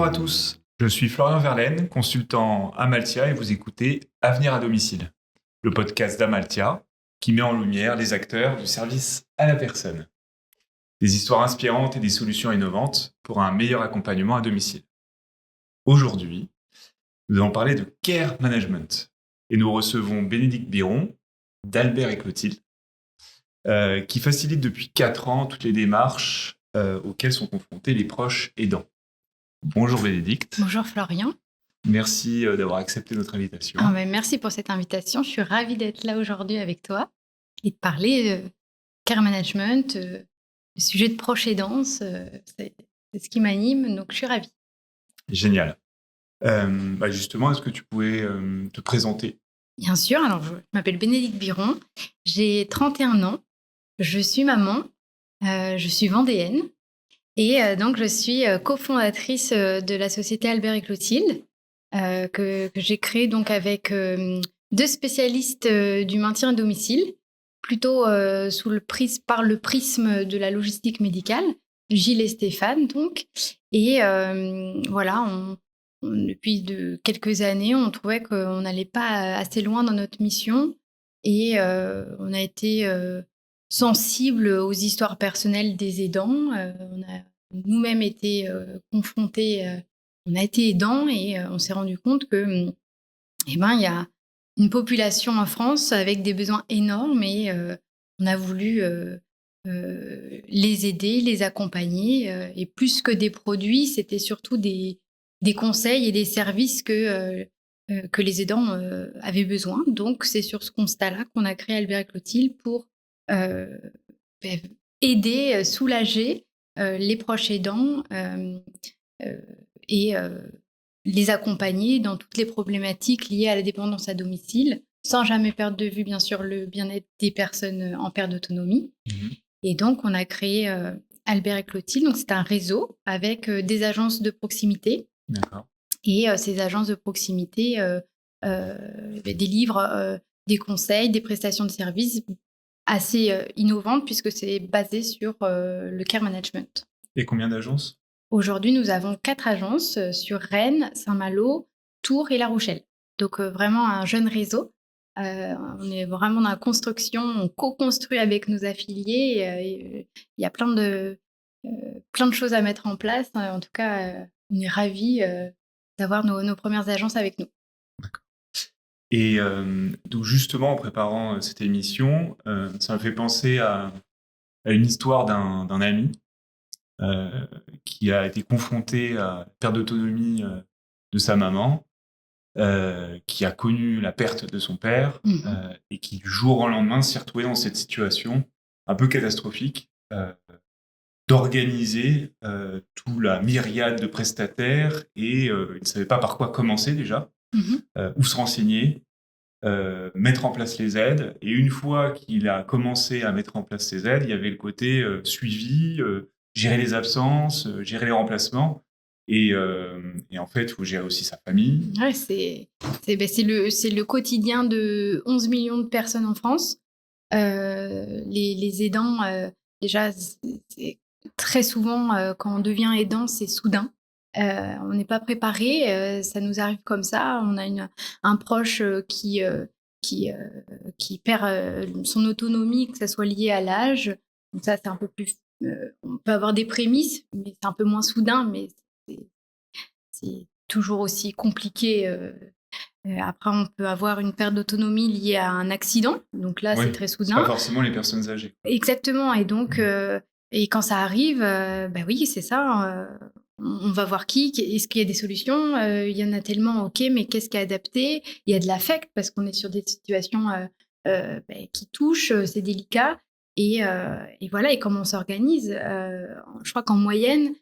à tous, je suis Florian Verlaine, consultant Amaltia et vous écoutez Avenir à domicile, le podcast d'Amaltia qui met en lumière les acteurs du service à la personne. Des histoires inspirantes et des solutions innovantes pour un meilleur accompagnement à domicile. Aujourd'hui, nous allons parler de Care Management et nous recevons Bénédicte Biron d'Albert et Clotilde qui facilite depuis 4 ans toutes les démarches auxquelles sont confrontés les proches aidants. Bonjour Bénédicte. Bonjour Florian. Merci d'avoir accepté notre invitation. Merci pour cette invitation. Je suis ravie d'être là aujourd'hui avec toi et de parler care management, le sujet de proche aidance. C'est ce qui m'anime, donc je suis ravie. Génial. Justement, est-ce que tu pouvais te présenter ? Bien sûr. Alors, je m'appelle Bénédicte Biron. J'ai 31 ans. Je suis maman. Je suis vendéenne. Et donc, je suis cofondatrice de la société Albert et Clotilde, que j'ai créée donc avec 2 spécialistes du maintien à domicile, plutôt par le prisme de la logistique médicale, Gilles et Stéphane donc. Et voilà, depuis quelques années, on trouvait qu'on n'allait pas assez loin dans notre mission et on a été sensible aux histoires personnelles des aidants. On a nous-mêmes été confrontés, on a été aidants et on s'est rendu compte que, il y a une population en France avec des besoins énormes et on a voulu les aider, les accompagner et plus que des produits, c'était surtout des conseils et des services que les aidants avaient besoin. Donc, c'est sur ce constat-là qu'on a créé Albert et Clotilde pour aider, soulager les proches aidants et les accompagner dans toutes les problématiques liées à la dépendance à domicile, sans jamais perdre de vue, bien sûr, le bien-être des personnes en perte d'autonomie. Et donc, on a créé Albert et Clotilde. Donc, c'est un réseau avec des agences de proximité. D'accord. Et ces agences de proximité délivrent des conseils, des prestations de services assez innovantes puisque c'est basé sur le care management. Et combien d'agences ? Aujourd'hui, nous avons 4 agences sur Rennes, Saint-Malo, Tours et La Rochelle. Donc, vraiment un jeune réseau. On est vraiment dans la construction, on co-construit avec nos affiliés. Il y a plein de choses à mettre en place. En tout cas, on est ravis d'avoir nos premières agences avec nous. D'accord. Et donc justement, en préparant cette émission, ça m'a fait penser à une histoire d'un ami qui a été confronté à la perte d'autonomie de sa maman, qui a connu la perte de son père et qui, du jour au lendemain, s'est retrouvé dans cette situation un peu catastrophique d'organiser toute la myriade de prestataires et il ne savait pas par quoi commencer déjà, où se renseigner, mettre en place les aides. Et une fois qu'il a commencé à mettre en place ces aides, il y avait le côté suivi, gérer les absences, gérer les remplacements. Et en fait, il faut gérer aussi sa famille. Ouais, c'est le quotidien de 11 millions de personnes en France. Les aidants, déjà, c'est très souvent, quand on devient aidant, c'est soudain. On n'est pas préparé, ça nous arrive comme ça. On a un proche qui perd son autonomie, que ça soit lié à l'âge. Donc ça, c'est un peu plus... on peut avoir des prémices, mais c'est un peu moins soudain, mais c'est toujours aussi compliqué. Après, on peut avoir une perte d'autonomie liée à un accident. Donc là, c'est très soudain. C'est pas forcément les personnes âgées. Exactement. Et donc, et quand ça arrive, oui, c'est ça. On va voir qui. Est-ce qu'il y a des solutions ? Il y en a tellement, ok, mais qu'est-ce qui est adapté ? Il y a de l'affect parce qu'on est sur des situations qui touchent, c'est délicat. Et voilà, et comment on s'organise ? Je crois qu'en moyenne,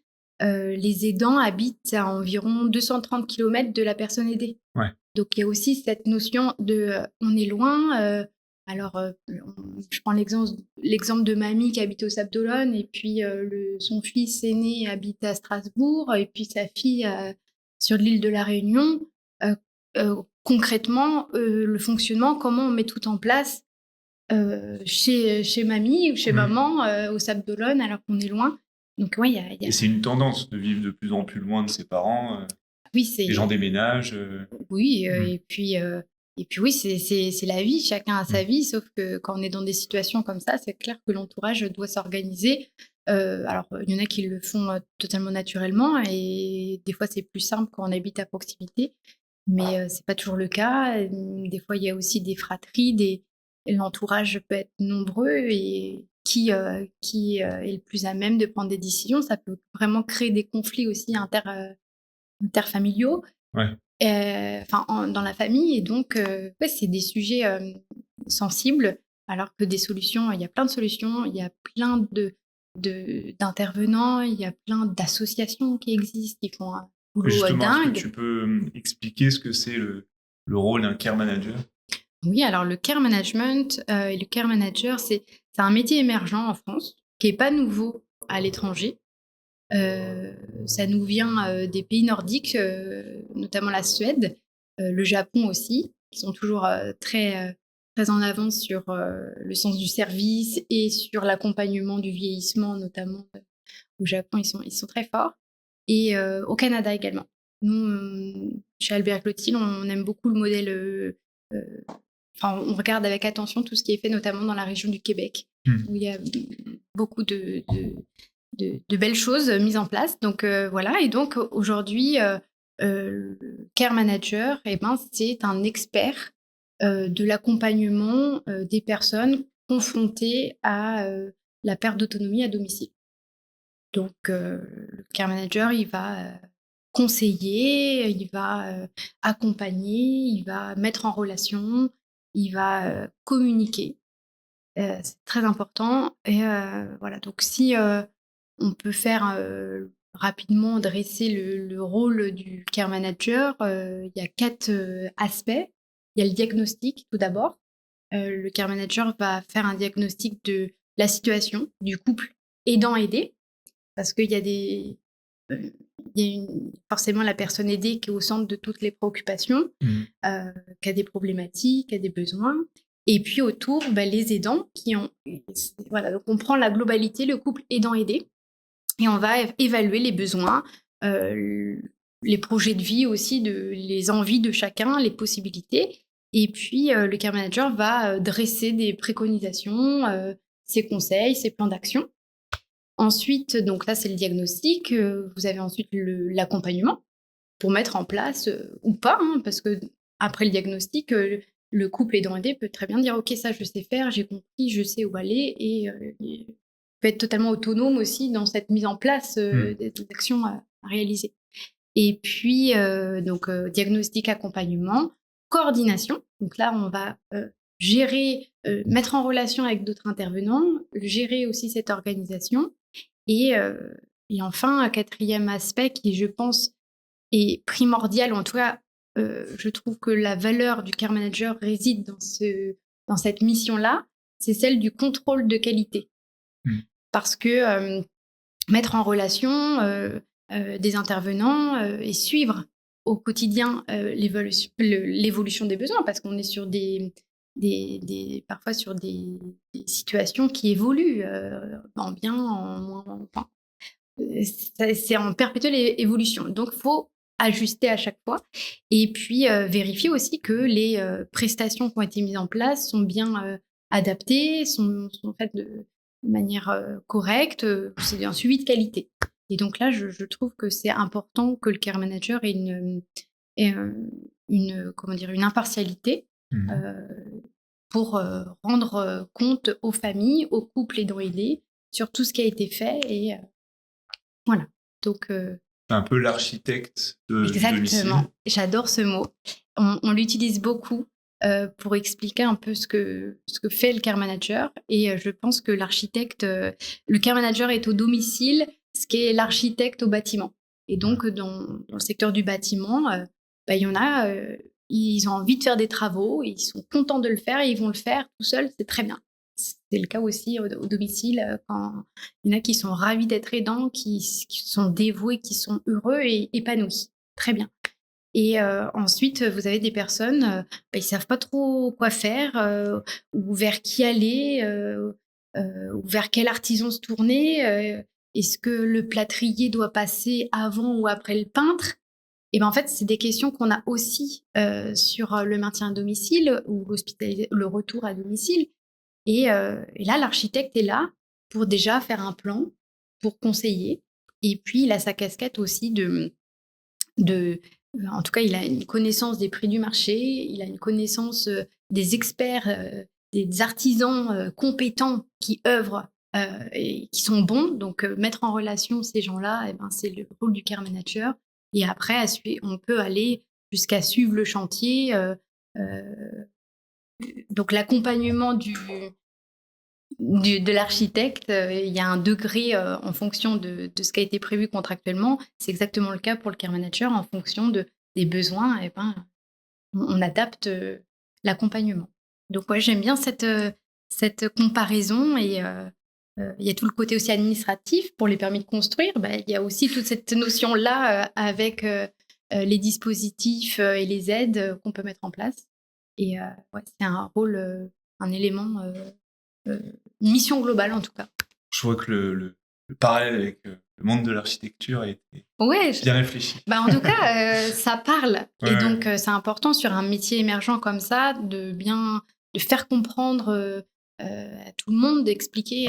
les aidants habitent à environ 230 km de la personne aidée. Ouais. Donc, il y a aussi cette notion de on est loin. Je prends l'exemple de mamie qui habite au Sables d'Olonne et puis son fils aîné habite à Strasbourg et puis sa fille sur l'île de la Réunion. Concrètement, le fonctionnement, comment on met tout en place chez mamie ou chez maman au Sables d'Olonne alors qu'on est loin. Donc, ouais, il y a... Et c'est une tendance de vivre de plus en plus loin de ses parents. Oui, Les gens déménagent. Oui, et puis oui, c'est la vie, chacun a sa vie, sauf que quand on est dans des situations comme ça, c'est clair que l'entourage doit s'organiser. Alors, il y en a qui le font totalement naturellement, et des fois, c'est plus simple quand on habite à proximité, mais c'est pas toujours le cas. Des fois, il y a aussi des fratries, l'entourage peut être nombreux, et qui est le plus à même de prendre des décisions. Ça peut vraiment créer des conflits aussi interfamiliaux. Ouais. Dans la famille, et donc ouais, c'est des sujets sensibles, alors que des solutions, il y a plein de solutions, il y a plein d'intervenants, il y a plein d'associations qui existent, qui font un boulot Justement, est-ce que dingue. tu peux expliquer ce que c'est le rôle d'un care manager? Oui, alors le care management et le care manager, c'est un métier émergent en France, qui est pas nouveau à l'étranger. Ça nous vient des pays nordiques, notamment la Suède, le Japon aussi, qui sont toujours très en avance sur le sens du service et sur l'accompagnement du vieillissement, notamment au Japon, ils sont très forts. Et au Canada également. Nous, chez Albert Clotilde, on aime beaucoup le modèle. On regarde avec attention tout ce qui est fait, notamment dans la région du Québec, où il y a beaucoup de belles choses mises en place. Donc voilà, et donc aujourd'hui, le care manager, c'est un expert de l'accompagnement des personnes confrontées à la perte d'autonomie à domicile. Donc le care manager, il va conseiller, il va accompagner, il va mettre en relation, il va communiquer. C'est très important. Et voilà, donc si on peut faire rapidement dresser le rôle du care manager, il y a 4 aspects. Il y a le diagnostic, tout d'abord. Le care manager va faire un diagnostic de la situation du couple aidant-aidé, parce qu'il y a forcément la personne aidée qui est au centre de toutes les préoccupations, qui a des problématiques, qui a des besoins. Et puis autour, les aidants qui ont... Voilà, donc on prend la globalité, le couple aidant-aidé, et on va évaluer les besoins, les projets de vie aussi, les envies de chacun, les possibilités. Et puis le care manager va dresser des préconisations, ses conseils, ses plans d'action. Ensuite, donc là, c'est le diagnostic. Vous avez ensuite l'accompagnement pour mettre en place, ou pas, parce que après le diagnostic, le couple aidant-aidé peut très bien dire « Ok, ça, je sais faire, j'ai compris, je sais où aller », et il peut être totalement autonome aussi dans cette mise en place des actions à réaliser. Et puis, diagnostic, accompagnement, coordination. Donc là, on va gérer, mettre en relation avec d'autres intervenants, gérer aussi cette organisation. Et enfin, un 4e aspect qui, je pense, est primordial, ou en tout cas, je trouve que la valeur du care manager réside dans cette mission-là, c'est celle du contrôle de qualité. Parce que mettre en relation des intervenants et suivre au quotidien l'évolution des besoins, parce qu'on est sur parfois sur des situations qui évoluent en bien, en moins. C'est en perpétuelle évolution. Donc, il faut ajuster à chaque fois. Et puis, vérifier aussi que les prestations qui ont été mises en place sont bien adaptées, sont faites de manière correcte. C'est un suivi de qualité. Et donc là, je trouve que c'est important que le care manager ait une impartialité pour rendre compte aux familles, aux couples aidant aidés, sur tout ce qui a été fait. Et voilà. Donc, un peu l'architecte du domicile. Exactement. J'adore ce mot. On l'utilise beaucoup pour expliquer un peu ce que fait le care manager. Et je pense que le care manager est au domicile, ce qu'est l'architecte au bâtiment. Et donc, dans le secteur du bâtiment, il y en a, ils ont envie de faire des travaux, ils sont contents de le faire et ils vont le faire tout seuls, c'est très bien. C'est le cas aussi au domicile, quand il y en a qui sont ravis d'être aidants, qui sont dévoués, qui sont heureux et épanouis. Très bien. Et ensuite, vous avez des personnes, ils ne savent pas trop quoi faire, ou vers qui aller, ou vers quel artisan se tourner. est-ce que le plâtrier doit passer avant ou après le peintre? Et ben en fait, c'est des questions qu'on a aussi sur le maintien à domicile ou le retour à domicile. Et là, l'architecte est là pour déjà faire un plan, pour conseiller. Et puis, il a sa casquette aussi en tout cas, il a une connaissance des prix du marché, il a une connaissance des experts, des artisans compétents qui œuvrent et qui sont bons. Donc, mettre en relation ces gens-là, eh ben, c'est le rôle du care manager. Et après, on peut aller jusqu'à suivre le chantier. Donc, l'accompagnement de l'architecte, il y a un degré en fonction de ce qui a été prévu contractuellement. C'est exactement le cas pour le care manager. En fonction des besoins, et ben, on adapte l'accompagnement. Donc, ouais, j'aime bien cette comparaison. Et il y a tout le côté aussi administratif pour les permis de construire. Il y a aussi toute cette notion-là avec les dispositifs et les aides qu'on peut mettre en place. Et ouais, c'est un rôle, un élément, une mission globale en tout cas. Je vois que le parallèle avec le monde de l'architecture a été bien réfléchi. En tout cas, ça parle. Ouais, et donc, c'est important sur un métier émergent comme ça de faire comprendre à tout le monde, d'expliquer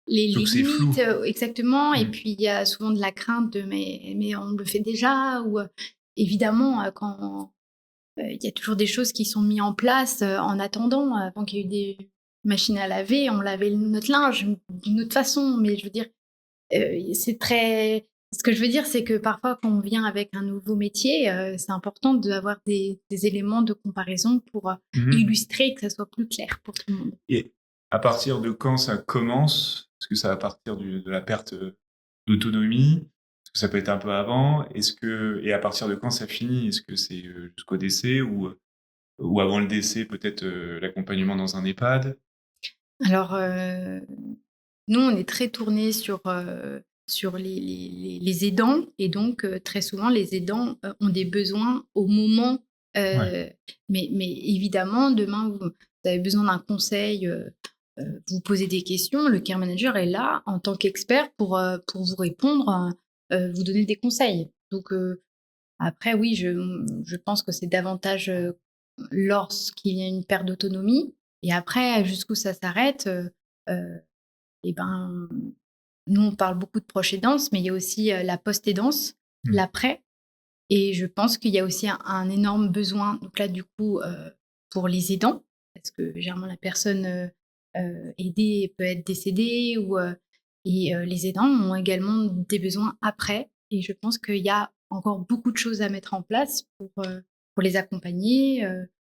les limites. Exactement. Et puis, il y a souvent de la crainte de mais on le fait déjà. Ou évidemment, quand il y a toujours des choses qui sont mises en place en attendant, avant qu'il y ait eu des machines à laver, on lavait notre linge d'une autre façon. Mais je veux dire, c'est très... Ce que je veux dire, c'est que parfois, quand on vient avec un nouveau métier, c'est important d'avoir des éléments de comparaison pour illustrer et que ça soit plus clair pour tout le monde. Et à partir de quand ça commence? Est-ce que ça va partir de la perte d'autonomie? Est-ce que ça peut être un peu avant? Et à partir de quand ça finit? Est-ce que c'est jusqu'au décès ou avant le décès, peut-être l'accompagnement dans un EHPAD? Alors, nous, on est très tournés sur les aidants. Et donc, très souvent, les aidants ont des besoins au moment. Mais évidemment, demain, vous avez besoin d'un conseil, vous posez des questions, le care manager est là en tant qu'expert pour vous répondre, vous donner des conseils. Donc, après, oui, je pense que c'est davantage lorsqu'il y a une perte d'autonomie. Et après, jusqu'où ça s'arrête, et ben, nous, on parle beaucoup de proche aidance, mais il y a aussi la post-aidance, l'après. Et je pense qu'il y a aussi un énorme besoin, donc là, du coup, pour les aidants, parce que généralement, la personne aidée peut être décédée. Et les aidants ont également des besoins après. Et je pense qu'il y a encore beaucoup de choses à mettre en place pour les accompagner,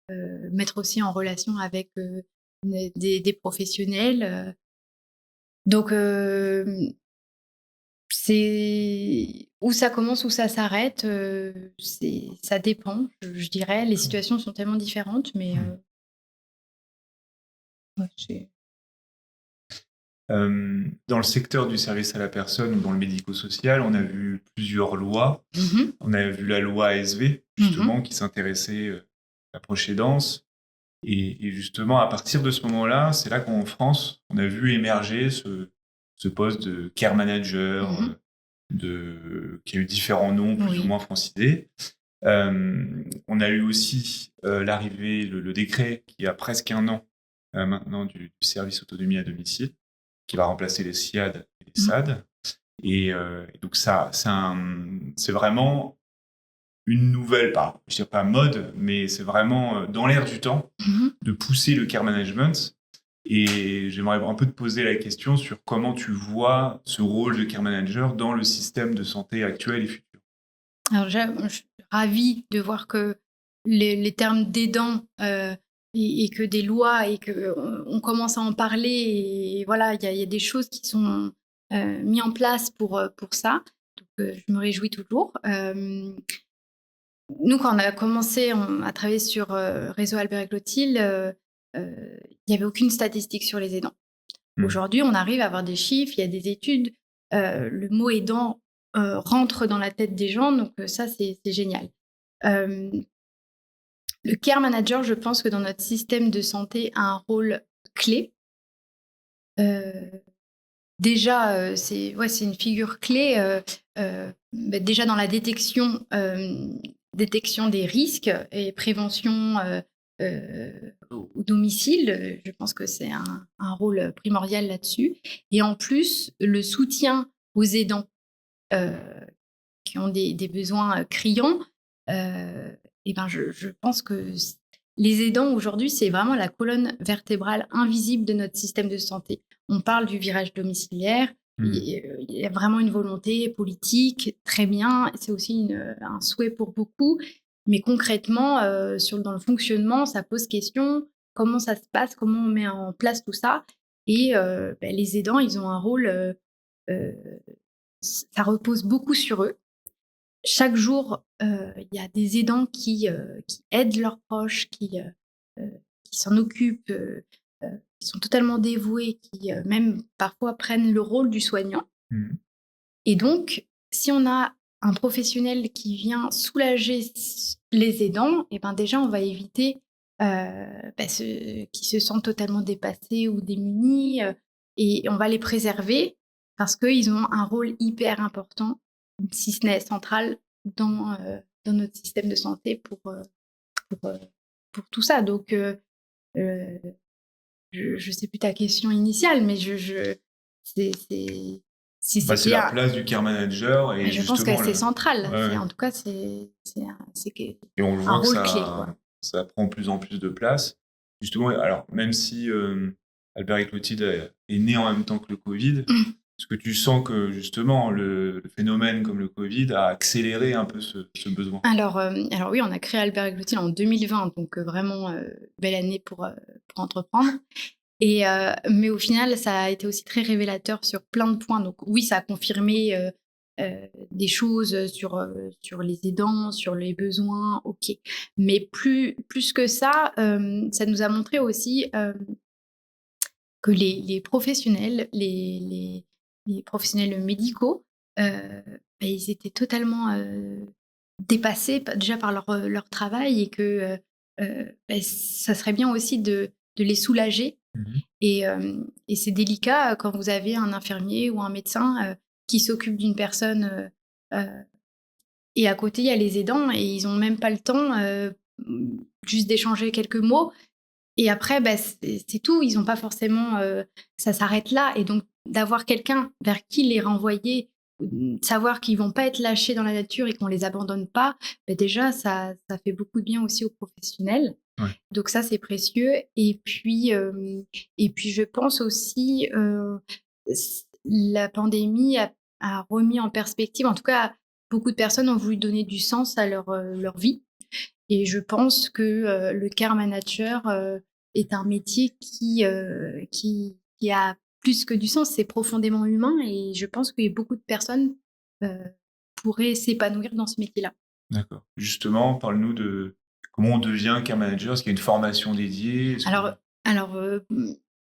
mettre aussi en relation avec des professionnels. Donc, c'est où ça commence, où ça s'arrête, ça dépend, je dirais. Les situations sont tellement différentes, mais ouais, c'est... Dans le secteur du service à la personne ou dans le médico-social, on a vu plusieurs lois. On a vu la loi ASV, justement, qui s'intéressait à la proche aidance. Et justement, à partir de ce moment-là, c'est là qu'en France, on a vu émerger ce poste de care manager, qui a eu différents noms plus ou moins francisés. On a eu aussi l'arrivée, le décret qui a presque 1 an maintenant du service autonomie à domicile, qui va remplacer les SIAD et les SAD. Et donc ça, c'est vraiment une nouvelle, je dirais pas mode, mais c'est vraiment dans l'air du temps de pousser le care management. Et j'aimerais un peu te poser la question sur comment tu vois ce rôle de care manager dans le système de santé actuel et futur. Alors je suis ravie de voir que les termes d'aidant et que des lois et qu'on commence à en parler. Et voilà, il y a des choses qui sont mises en place pour ça. Donc, je me réjouis toujours. Nous, quand on a commencé à travailler sur Réseau Albert Clotilde, il n'y avait aucune statistique sur les aidants. Aujourd'hui, on arrive à avoir des chiffres, il y a des études. Le mot aidant rentre dans la tête des gens, donc ça, c'est génial. Le care manager, je pense que dans notre système de santé, a un rôle clé. déjà, c'est une figure clé, déjà dans la détection des risques et prévention au domicile. Je pense que c'est un rôle primordial là-dessus. Et en plus, le soutien aux aidants euh, qui ont des besoins criants, et ben je pense que les aidants aujourd'hui, c'est vraiment la colonne vertébrale invisible de notre système de santé. On parle du virage domiciliaire, il y a vraiment une volonté politique, très bien, c'est aussi un souhait pour beaucoup, mais concrètement, dans le fonctionnement, ça pose question, comment ça se passe, comment on met en place tout ça, et les aidants, ils ont un rôle, euh, ça repose beaucoup sur eux. Chaque jour, il y a des aidants qui aident leurs proches, qui s'en occupent, qui sont totalement dévoués, qui même parfois prennent le rôle du soignant. Et donc, si on a un professionnel qui vient soulager les aidants, et ben déjà, on va éviter ceux qui se sentent totalement dépassés ou démunis, et on va les préserver parce qu'ils ont un rôle hyper important, si ce n'est central, dans notre système de santé pour, euh, pour tout ça. Donc, je sais plus ta question initiale, mais c'est, si C'est c'était la place du care manager et je pense que justement c'est central. Ouais. En tout cas, c'est Et on le un voit que rôle clé, quoi. ça prend de plus en plus de place. Justement, alors même si Albert et Clotilde est né en même temps que le Covid, est-ce que tu sens que justement le phénomène comme le Covid a accéléré un peu ce besoin? Alors oui, on a créé Albert et Clotilde en 2020, donc vraiment belle année pour entreprendre. Et mais au final, ça a été aussi très révélateur sur plein de points. Donc oui, ça a confirmé des choses sur les aidants, sur les besoins, ok. Mais plus que ça, ça nous a montré aussi que les professionnels, les professionnels médicaux, ils étaient totalement dépassés déjà par leur travail, et que ça serait bien aussi de les soulager. Et c'est délicat quand vous avez un infirmier ou un médecin qui s'occupe d'une personne, et à côté, il y a les aidants et ils n'ont même pas le temps juste d'échanger quelques mots. Et après, c'est tout. Ils n'ont pas forcément... ça s'arrête là. Et donc, d'avoir quelqu'un vers qui les renvoyer, savoir qu'ils vont pas être lâchés dans la nature et qu'on les abandonne pas, déjà, ça fait beaucoup de bien aussi aux professionnels. Ouais. Donc ça, c'est précieux. Et puis je pense aussi, la pandémie a remis en perspective, en tout cas, beaucoup de personnes ont voulu donner du sens à leur vie. Et je pense que le care manager est un métier qui a plus que du sens, c'est profondément humain, et je pense que beaucoup de personnes euh, pourraient s'épanouir dans ce métier-là. D'accord. Justement, parle-nous de comment on devient care manager. Est-ce qu'il y a une formation dédiée? Il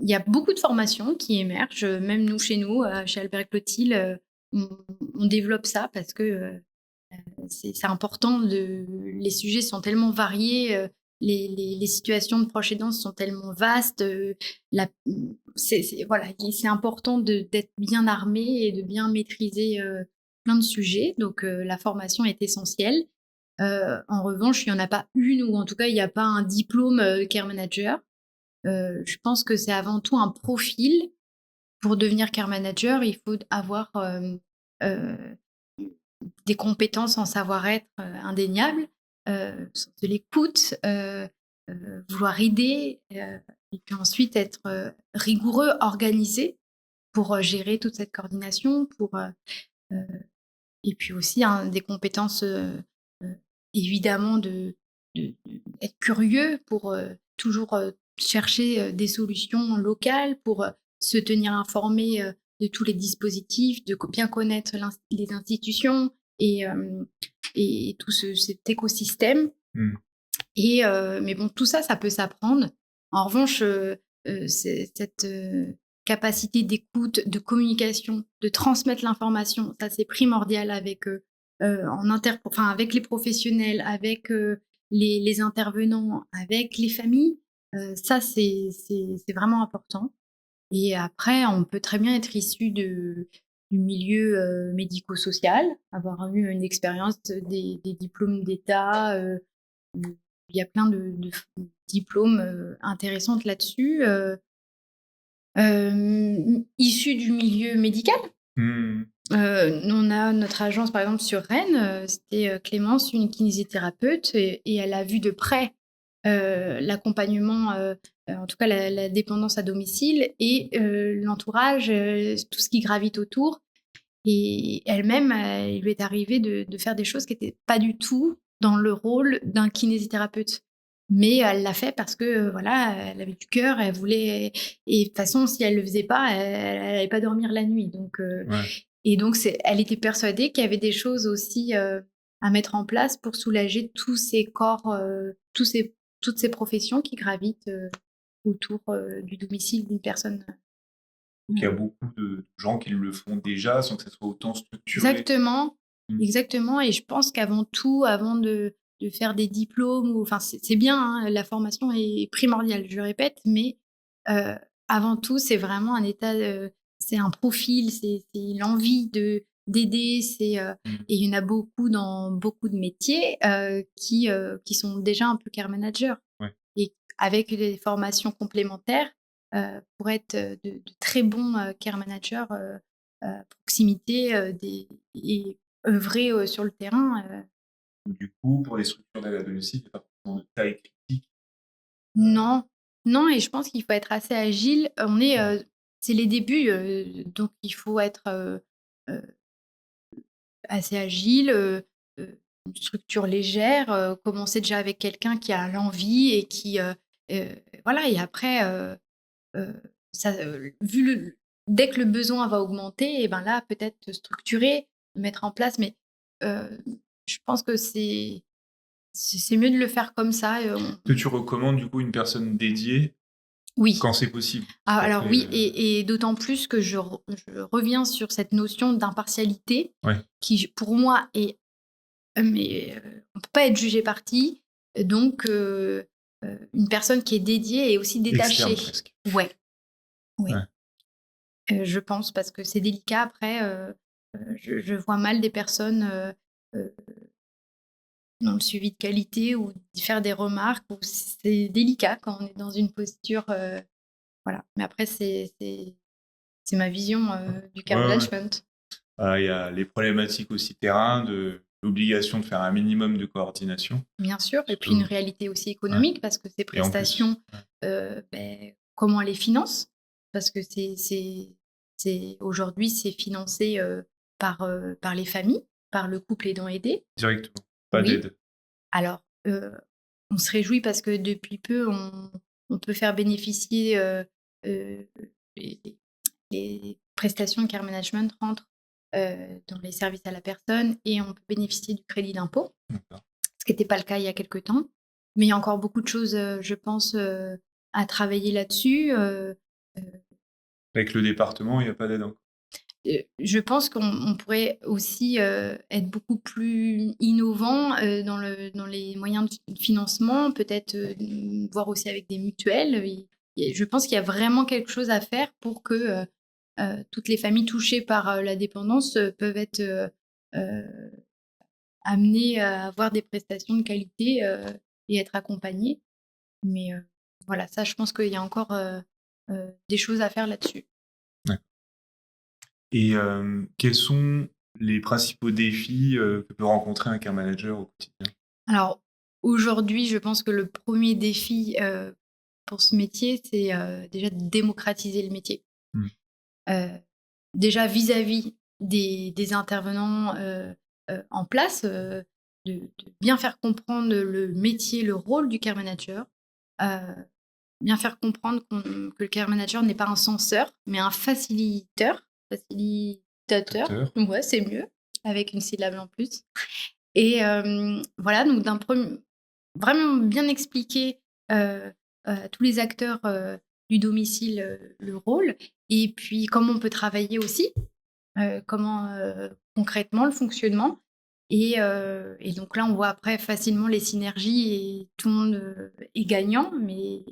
y a beaucoup de formations qui émergent, même nous, chez nous, chez Albert Clotilde, on développe ça parce que c'est important. Les sujets sont tellement variés, les situations de proches aidants sont tellement vastes. Voilà, c'est important d'être bien armé et de bien maîtriser plein de sujets. Donc la formation est essentielle. En revanche, il n'y en a pas une, ou en tout cas, il n'y a pas un diplôme care manager. Je pense que c'est avant tout un profil. Pour devenir care manager, il faut avoir euh, des compétences en savoir-être indéniables, de l'écoute, vouloir aider, et puis ensuite être rigoureux, organisé pour gérer toute cette coordination, euh, et puis aussi des compétences euh, évidemment être curieux pour toujours chercher des solutions locales, pour se tenir informé de tous les dispositifs, de bien connaître les institutions et tout cet écosystème. Mais bon, tout ça, ça peut s'apprendre. En revanche, cette capacité d'écoute, de communication, de transmettre l'information, ça c'est primordial avec avec les professionnels, avec les intervenants, avec les familles. Ça c'est vraiment important. Et après, on peut très bien être issu du milieu médico-social, avoir eu une expérience, des diplômes d'État. Il y a plein de diplômes intéressants là-dessus, issus du milieu médical. Hmm. Nous, on a notre agence, par exemple, sur Rennes, c'était Clémence, une kinésithérapeute, et elle a vu de près l'accompagnement, en tout cas la dépendance à domicile et l'entourage, tout ce qui gravite autour. Et elle-même, il lui est arrivé de faire des choses qui n'étaient pas du tout dans le rôle d'un kinésithérapeute. Mais elle l'a fait parce que, voilà, elle avait du cœur, elle voulait. Et de toute façon, si elle le faisait pas, elle n'allait pas dormir la nuit. Donc, Ouais. et donc, elle était persuadée qu'il y avait des choses aussi à mettre en place pour soulager tous ces corps, toutes ces professions qui gravitent autour du domicile d'une personne. Donc, il y a beaucoup de gens qui le font déjà sans que ça soit autant structuré. Exactement, Mm. exactement. Et je pense qu'avant tout, avant de faire des diplômes, enfin, c'est bien, hein, la formation est primordiale, je le répète, mais euh, avant tout, c'est vraiment un état, c'est un profil, c'est l'envie d'aider. Et il y en a beaucoup dans beaucoup de métiers qui sont déjà un peu care manager. Ouais. Et avec des formations complémentaires, pour être de très bons care managers proximité et œuvrer sur le terrain. Du coup, pour les structures d'aide à domicile, il n'y a pas forcément de taille critique. Non, non, et je pense qu'il faut être assez agile. C'est les débuts, donc il faut être euh, assez agile, une structure légère, commencer déjà avec quelqu'un qui a l'envie et qui, euh, voilà, et après, euh, ça, dès que le besoin va augmenter, et ben là, peut-être structurer, mettre en place, mais euh, je pense que c'est mieux de le faire comme ça. Que tu recommandes du coup une personne dédiée Oui. quand c'est possible. Alors Après, oui, et d'autant plus que je reviens sur cette notion d'impartialité ouais. qui, pour moi, est... Mais on ne peut pas être jugé parti, donc une personne qui est dédiée et aussi détachée. Externe presque. Ouais, ouais. Ouais. Je pense, parce que c'est délicat après. Je vois mal des personnes euh, dans le suivi de qualité ou faire des remarques. C'est délicat quand on est dans une posture. Voilà. Mais après, c'est ma vision du care Ouais, ouais. management. Il y a les problématiques aussi terrain, de l'obligation de faire un minimum de coordination. Bien sûr. Et puis une réalité aussi Ouais. économique, parce que ces Et en plus, prestations, comment on les finance? Parce que aujourd'hui, c'est financé par les familles, par le couple aidant aidé. directement, pas Oui. d'aide. Alors, on se réjouit parce que depuis peu, on peut faire bénéficier euh, les, les prestations de care management rentrent dans les services à la personne, et on peut bénéficier du crédit d'impôt, D'accord. ce qui n'était pas le cas il y a quelques temps. Mais il y a encore beaucoup de choses, je pense, à travailler là-dessus. Avec le département, il n'y a pas d'aide encore. Je pense qu'on pourrait aussi être beaucoup plus innovant dans les moyens de financement, peut-être voir aussi avec des mutuelles. Je pense qu'il y a vraiment quelque chose à faire pour que toutes les familles touchées par la dépendance peuvent être amenées à avoir des prestations de qualité et être accompagnées. Mais voilà, ça, je pense qu'il y a encore des choses à faire là-dessus. Ouais. Et quels sont les principaux défis que peut rencontrer un care manager au quotidien? Alors, aujourd'hui, je pense que le premier défi pour ce métier, c'est déjà de démocratiser le métier. Mm. Déjà vis-à-vis des intervenants en place, de bien faire comprendre le métier, le rôle du care manager, euh, bien faire comprendre que le care manager n'est pas un censeur, mais un facilitateur. Facilitateur, ouais, c'est mieux, avec une syllabe en plus. Et voilà, donc vraiment bien expliquer à tous les acteurs du domicile le rôle, et puis comment on peut travailler aussi, comment concrètement le fonctionnement. Et donc là, on voit après facilement les synergies et tout le monde est gagnant, mais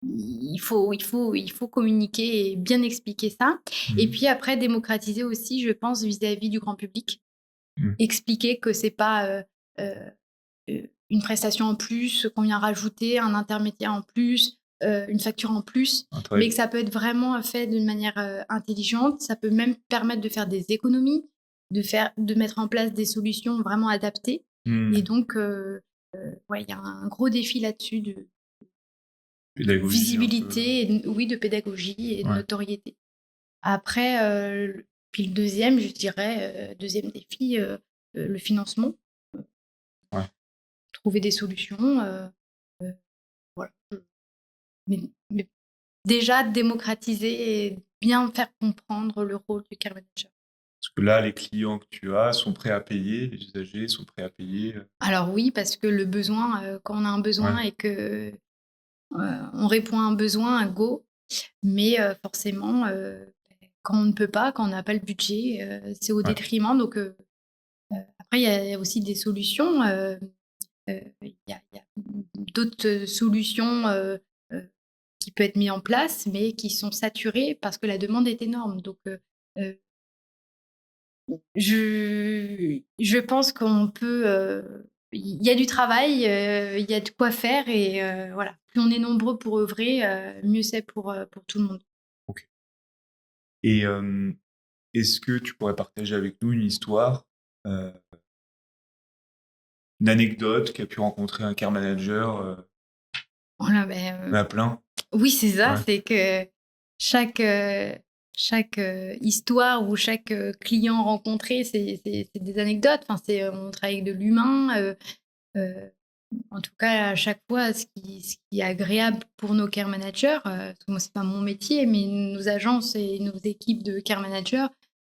il faut communiquer et bien expliquer ça. Et puis après, démocratiser aussi, je pense, vis-à-vis du grand public. Mmh. Expliquer que c'est pas une prestation en plus qu'on vient rajouter, un intermédiaire en plus, une facture en plus, Un mais travail. que ça peut être vraiment fait d'une manière intelligente. Ça peut même permettre de faire des économies, de mettre en place des solutions vraiment adaptées. Et Mmh. donc, ouais, il y a un gros défi là-dessus de Pédagogie un peu. visibilité, oui, de pédagogie et de Ouais. notoriété. Après, puis le deuxième, je dirais, deuxième défi, le financement. Ouais. Trouver des solutions, voilà. Mais déjà démocratiser et bien faire comprendre le rôle du care manager. Parce que là, les clients que tu as sont prêts à payer, les usagers sont prêts à payer. Alors oui, parce que le besoin, quand on a un besoin Ouais. et que, on répond à un besoin, un go, mais forcément, quand on ne peut pas, quand on n'a pas le budget, c'est au Ouais. détriment. Donc après il y a aussi des solutions, il y a d'autres solutions, qui peut être mis en place, mais qui sont saturées parce que la demande est énorme. Donc heu, je pense qu'on peut, il y a du travail, il y a de quoi faire et voilà. Plus on est nombreux pour œuvrer, mieux c'est pour tout le monde. OK. Et est-ce que tu pourrais partager avec nous une histoire, heu, une anecdote qui a pu rencontrer un care manager, Voilà, il y en a plein? oui, c'est ça, Ouais. c'est que chaque, histoire ou chaque, client rencontré, c'est des anecdotes. Enfin, on travaille avec de l'humain, heu, en tout cas, à chaque fois, ce qui est agréable pour nos care managers, parce que moi, c'est pas mon métier, mais nos agences et nos équipes de care managers,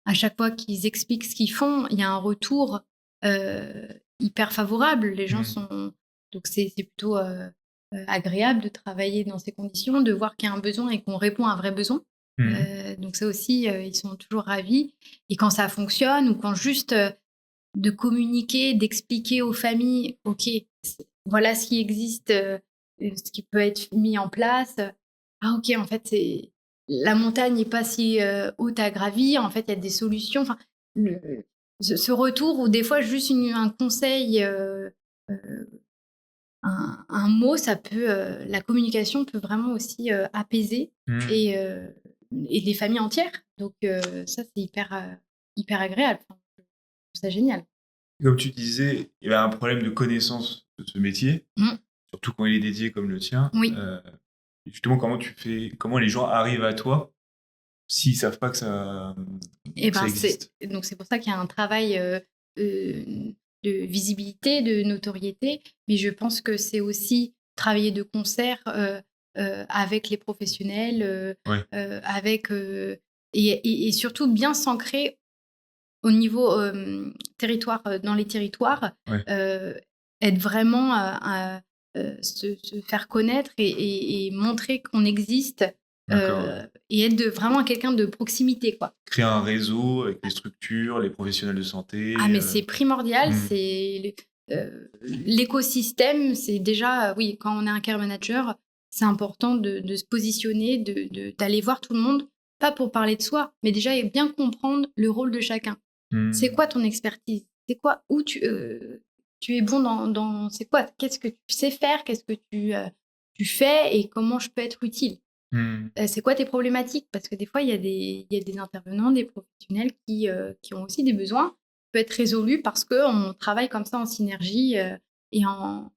à chaque fois qu'ils expliquent ce qu'ils font, il y a un retour, heu, hyper favorable. Les gens Mmh. sont donc c'est plutôt, agréable de travailler dans ces conditions, de voir qu'il y a un besoin et qu'on répond à un vrai besoin. Mmh. Donc ça aussi, ils sont toujours ravis et quand ça fonctionne ou quand juste, de communiquer, d'expliquer aux familles: «OK, voilà ce qui existe, ce qui peut être mis en place. Ah OK, en fait, c'est la montagne n'est pas si, haute à gravir. En fait, il y a des solutions». Enfin, le ce retour ou des fois juste un conseil, heu, un mot, ça peut, la communication peut vraiment aussi, apaiser Mmh. et heu et les familles entières. Donc ça, c'est hyper agréable. Enfin, je trouve ça génial. Comme tu disais, il y a un problème de connaissance de ce métier, Mmh, surtout quand il est dédié comme le tien. oui. Justement, comment les gens arrivent à toi s'ils savent pas Et que ça ben, existe? c'est pour ça qu'il y a un travail, de visibilité, de notoriété, mais je pense que c'est aussi travailler de concert, avec les professionnels, Ouais. avec, et surtout bien s'ancrer au niveau, territoire, dans les territoires, Ouais. heu, être vraiment, se faire connaître et montrer qu'on existe, D'accord, ouais. et être vraiment quelqu'un de proximité, quoi. Créer un réseau avec les structures, les professionnels de Ah santé, mais c'est primordial, mmh. c'est l'écosystème, c'est déjà, oui, quand on est un care manager, c'est important de se positionner, d'aller voir tout le monde, pas pour parler de soi, mais déjà et bien comprendre le rôle de chacun. C'est Mmh. quoi ton expertise? C'est quoi où tu es bon c'est quoi? Qu'est-ce que tu sais faire? Qu'est-ce que tu fais et comment je peux être utile? Mmh. C'est quoi tes problématiques? Parce que des fois, il y a des intervenants, des professionnels qui ont aussi des besoins, qui peuvent être résolus parce qu'on travaille comme ça en synergie, et en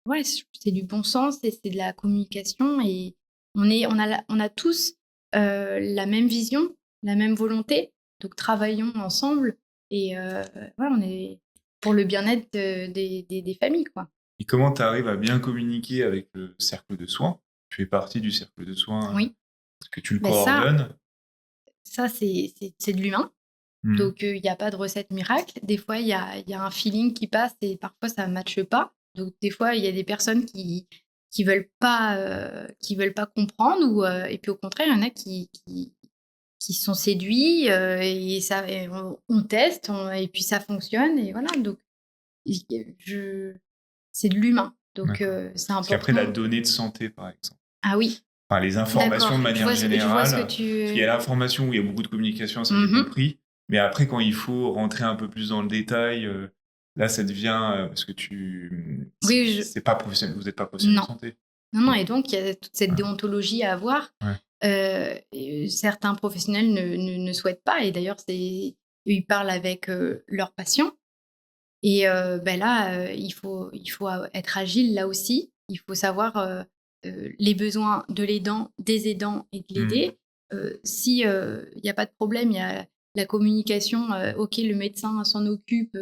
ouais, c'est du bon sens et c'est de la communication et on a tous, la même vision, la même volonté, donc travaillons ensemble et ouais, on est pour le bien-être, des familles, quoi. Et comment tu arrives à bien communiquer avec le cercle de soins? Tu fais partie du cercle de soins, Oui, est-ce que tu le ben ça coordonnes? ça c'est de l'humain. Mmh. Donc il y a pas de recette miracle. Des fois, il y a un feeling qui passe et parfois ça ne matche pas. Donc des fois, il y a des personnes qui veulent pas comprendre ou et puis au contraire, il y en a qui sont séduits, et ça et on teste, et puis ça fonctionne et voilà donc je c'est de l'humain donc D'accord. c'est Parce qu'après la important. donnée de santé, par exemple. Ah oui, Enfin, les informations d'accord. de manière Je vois ce générale. que Parce qu'il y a l'information où il y a beaucoup de communication, ça j'ai compris. Mais après, quand il faut rentrer un peu plus dans le détail, là, ça devient... parce que Oui, c'est pas professionnel, vous n'êtes pas professionnel de non. santé. Non, et donc il y a toute cette Ouais. déontologie à avoir. Ouais. Et certains professionnels ne souhaitent pas, et d'ailleurs, ils parlent avec leurs patients. Et là, il faut être agile là aussi. Il faut savoir les besoins de l'aidant, des aidants et de l'aider. Si il n'y a pas de problème, il y a la communication, OK, le médecin s'en occupe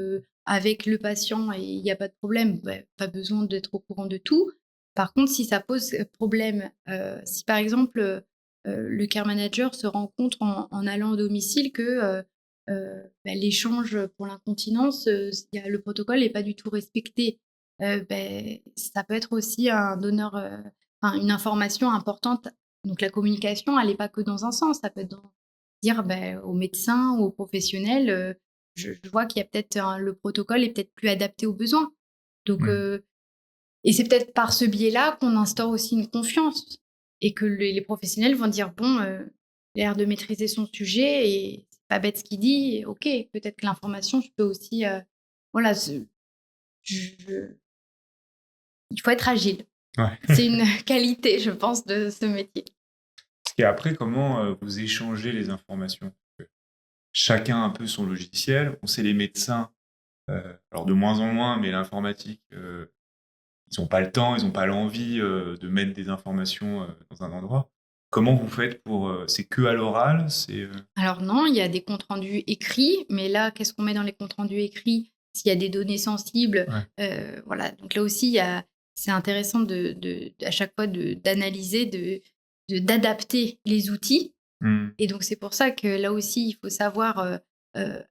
avec le patient et il n'y a pas de problème, pas besoin d'être au courant de tout. Par contre, si ça pose problème, si par exemple, le care manager se rend compte en allant au domicile que, l'échange pour l'incontinence, le protocole n'est pas du tout respecté. Ça peut être aussi un donneur, une information importante. Donc la communication, elle n'est pas que dans un sens, ça peut être dire au médecin ou aux professionnels, je vois qu'il y a peut-être le protocole est peut-être plus adapté aux besoins. Donc, et c'est peut-être par ce biais-là qu'on instaure aussi une confiance et que les professionnels vont dire bon, il a l'air de maîtriser son sujet et c'est pas bête ce qu'il dit. Et ok, peut-être que l'information, je peux aussi, voilà, il faut être agile. Ouais. C'est une qualité, je pense, de ce métier. Et après, comment vous échangez les informations? Chacun a un peu son logiciel. On sait les médecins, alors de moins en moins, mais l'informatique, ils n'ont pas le temps, ils n'ont pas l'envie de mettre des informations dans un endroit. Comment vous faites pour... c'est que à l'oral, Alors non, il y a des comptes rendus écrits, mais là, qu'est-ce qu'on met dans les comptes rendus écrits? S'il y a des données sensibles, voilà. Donc là aussi, c'est intéressant à chaque fois d'analyser, d'adapter les outils. Et donc c'est pour ça que là aussi, il faut savoir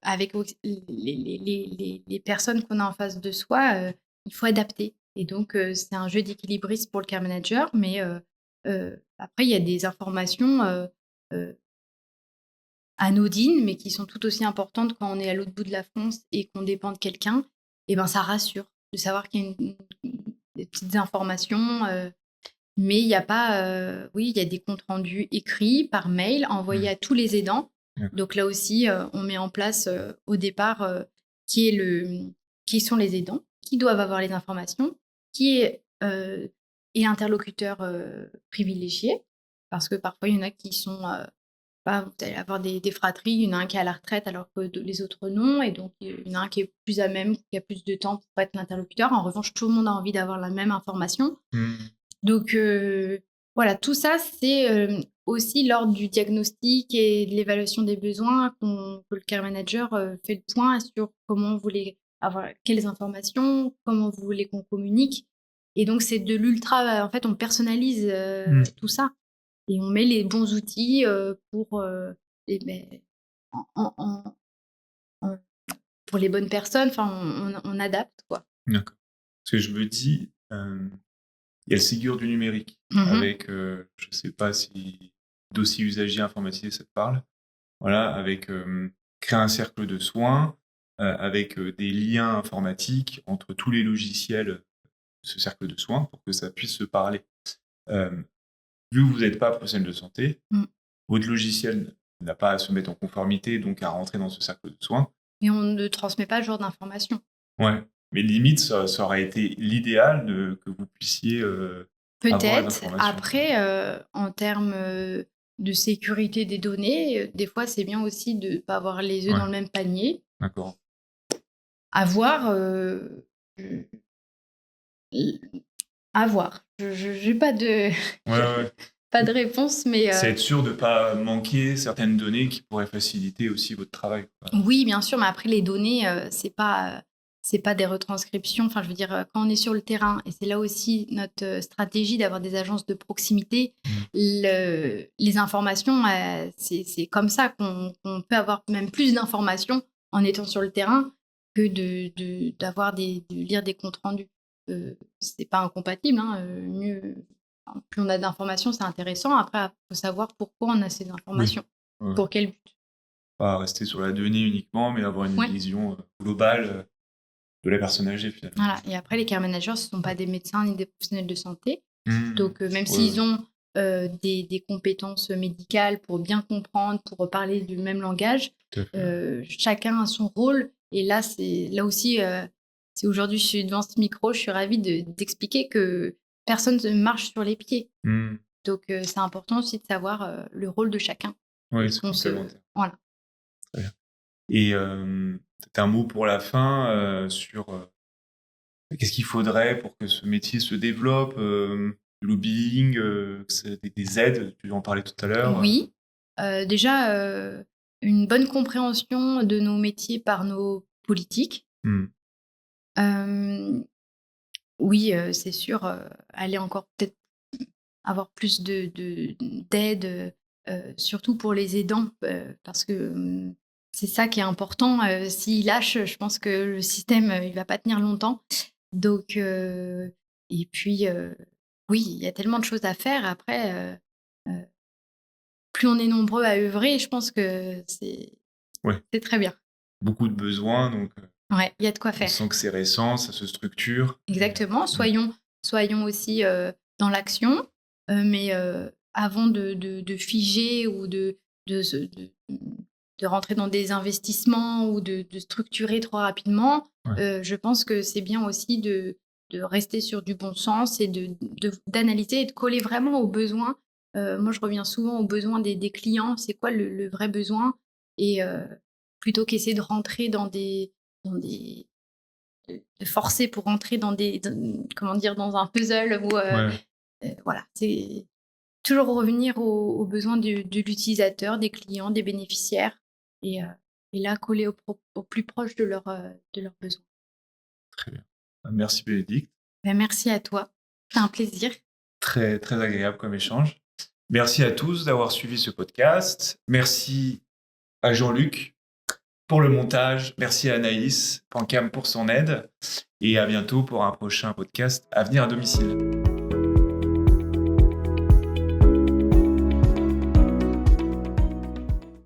avec les personnes qu'on a en face de soi, il faut adapter. Et donc c'est un jeu d'équilibriste pour le care manager, mais après il y a des informations euh, anodines, mais qui sont tout aussi importantes quand on est à l'autre bout de la France et qu'on dépend de quelqu'un. Et ben ça rassure de savoir qu'il y a des petites informations. Mais il y a pas, oui, il y a des comptes rendus écrits par mail envoyés à tous les aidants. Donc là aussi, on met en place au départ qui sont les aidants, qui doivent avoir les informations, qui est l'interlocuteur privilégié, parce que parfois il y en a qui sont vous allez avoir des fratries, il y en a un qui est à la retraite alors que les autres non, et donc il y en a un qui est plus à même, qui a plus de temps pour être l'interlocuteur. En revanche, tout le monde a envie d'avoir la même information. Donc voilà, tout ça, c'est aussi lors du diagnostic et de l'évaluation des besoins que le care manager fait le point sur comment vous voulez avoir quelles informations, comment vous voulez qu'on communique. Et donc c'est de l'ultra, en fait, on personnalise tout ça et on met les bons outils pour les bonnes personnes. Enfin, on adapte, quoi. D'accord. Parce que je me dis, il y a le Ségur du numérique, avec, je ne sais pas si dossier usager informatisé, ça te parle. Voilà, avec créer un cercle de soins, avec des liens informatiques entre tous les logiciels de ce cercle de soins pour que ça puisse se parler. Vu que vous n'êtes pas professionnel de santé, votre logiciel n'a pas à se mettre en conformité, donc à rentrer dans ce cercle de soins. Et on ne transmet pas ce genre d'informations. Ouais, mais limite, ça aurait été l'idéal que vous puissiez avoir les Peut-être. informations. Après, en termes de sécurité des données, des fois, c'est bien aussi de ne pas avoir les œufs dans le même panier. D'accord. À voir. À voir. Je n'ai pas de... pas de réponse, mais... C'est être sûr de ne pas manquer certaines données qui pourraient faciliter aussi votre travail. Oui, bien sûr, mais après, les données, c'est pas des retranscriptions. Enfin, je veux dire, quand on est sur le terrain, et c'est là aussi notre stratégie d'avoir des agences de proximité, les informations, c'est comme ça qu'on peut avoir même plus d'informations en étant sur le terrain que de lire des comptes rendus. C'est pas incompatible, hein, plus on a d'informations, c'est intéressant. Après, il faut savoir pourquoi on a ces informations, pour quel but. Pas rester sur la donnée uniquement, mais avoir une vision globale de la personne âgée, finalement. Voilà. Et après, les care managers, ce ne sont pas des médecins ni des professionnels de santé. Donc, même s'ils ont des compétences médicales pour bien comprendre, pour parler du même langage. Tout à fait. Chacun a son rôle. Et là, là aussi, si aujourd'hui je suis devant ce micro, je suis ravie d'expliquer que personne ne marche sur les pieds. Mmh. Donc, c'est important aussi de savoir le rôle de chacun. Oui, Parce c'est qu'on complémentaire. Voilà. Très bien. Et peut-être un mot pour la fin sur qu'est-ce qu'il faudrait pour que ce métier se développe, du lobbying, des aides, tu en parlais tout à l'heure. Oui, déjà, une bonne compréhension de nos métiers par nos politiques. Mmh. Oui, c'est sûr, aller encore peut-être avoir plus d'aide, surtout pour les aidants, parce que, c'est ça qui est important, s'ils lâchent, je pense que le système, il va pas tenir longtemps. Donc et puis, oui, il y a tellement de choses à faire après, plus on est nombreux à œuvrer, je pense que Ouais, c'est très bien. beaucoup de besoins, donc Ouais, il y a de quoi on faire. sent que c'est récent, ça se structure. Exactement, Mmh. soyons aussi, dans l'action, mais avant de figer ou de se de rentrer dans des investissements ou de structurer trop rapidement, Ouais. je pense que c'est bien aussi de rester sur du bon sens et d'analyser et de coller vraiment aux besoins. Moi, je reviens souvent aux besoins des clients. C'est quoi le vrai besoin? Et plutôt qu'essayer de rentrer dans des de forcer pour rentrer comment dire, dans un puzzle où, Ouais. voilà, c'est toujours revenir aux besoins de l'utilisateur, des clients, des bénéficiaires et heu et là, coller au plus proche de leurs besoins. Très bien. Merci Bénédicte. Merci à toi, c'est un plaisir. Très, très agréable comme échange. Merci à tous d'avoir suivi ce podcast. Merci à Jean-Luc pour le montage. Merci à Anaïs Pancam pour son aide. Et à bientôt pour un prochain podcast Avenir à domicile.